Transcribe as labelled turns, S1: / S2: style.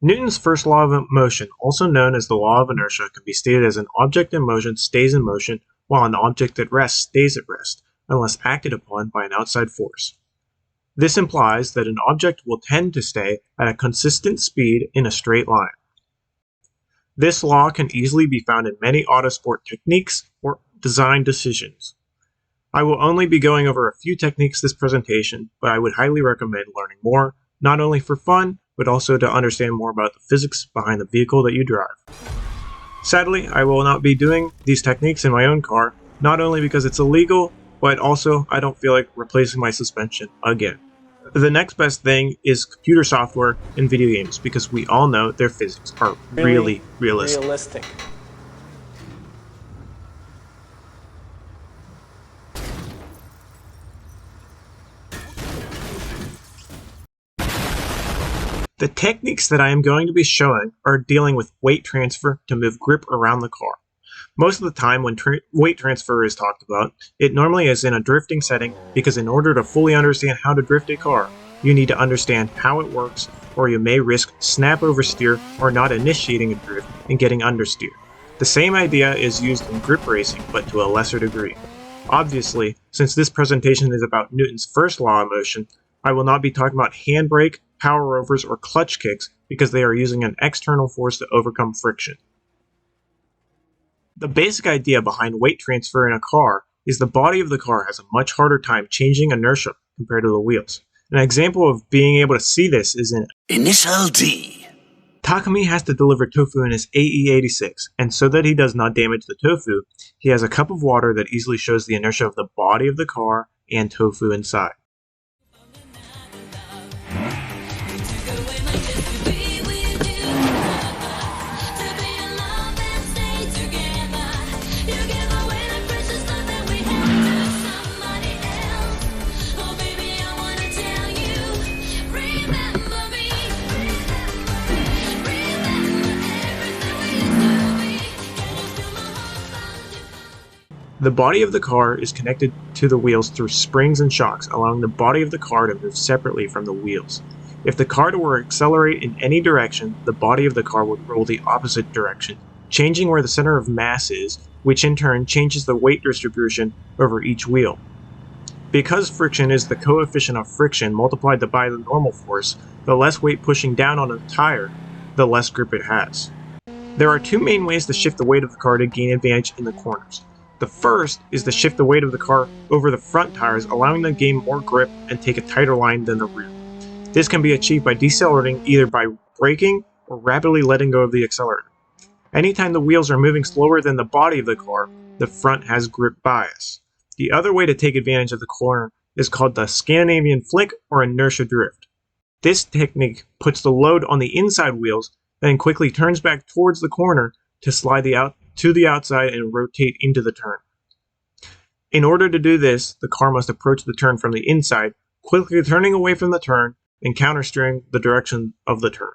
S1: Newton's first law of motion, also known as the law of inertia, can be stated as an object in motion stays in motion while an object at rest stays at rest, unless acted upon by an outside force. This implies that an object will tend to stay at a consistent speed in a straight line. This law can easily be found in many autosport techniques or design decisions. I will only be going over a few techniques this presentation, but I would highly recommend learning more, not only for fun, but also to understand more about the physics behind the vehicle that you drive. Sadly, I will not be doing these techniques in my own car, not only because it's illegal, but also I don't feel like replacing my suspension again. The next best thing is computer software in video games, because we all know their physics are really realistic. The techniques that I am going to be showing are dealing with weight transfer to move grip around the car. Most of the time when weight transfer is talked about, it normally is in a drifting setting, because in order to fully understand how to drift a car, you need to understand how it works, or you may risk snap oversteer or not initiating a drift and getting understeer. The same idea is used in grip racing, but to a lesser degree. Obviously, since this presentation is about Newton's first law of motion, I will not be talking about handbrake, power overs, or clutch kicks, because they are using an external force to overcome friction. The basic idea behind weight transfer in a car is the body of the car has a much harder time changing inertia compared to the wheels. An example of being able to see this is in
S2: Initial D.
S1: Takumi has to deliver tofu in his AE86, and so that he does not damage the tofu, he has a cup of water that easily shows the inertia of the body of the car and tofu inside. The body of the car is connected to the wheels through springs and shocks, allowing the body of the car to move separately from the wheels. If the car were to accelerate in any direction, the body of the car would roll the opposite direction, changing where the center of mass is, which in turn changes the weight distribution over each wheel. Because friction is the coefficient of friction multiplied by the normal force, the less weight pushing down on a tire, the less grip it has. There are two main ways to shift the weight of the car to gain advantage in the corners. The first is to shift the weight of the car over the front tires, allowing them to gain more grip and take a tighter line than the rear. This can be achieved by decelerating either by braking or rapidly letting go of the accelerator. Anytime the wheels are moving slower than the body of the car, the front has grip bias. The other way to take advantage of the corner is called the Scandinavian flick or inertia drift. This technique puts the load on the inside wheels, then quickly turns back towards the corner to slide to the outside and rotate into the turn. In order to do this, the car must approach the turn from the inside, quickly turning away from the turn and countersteering the direction of the turn.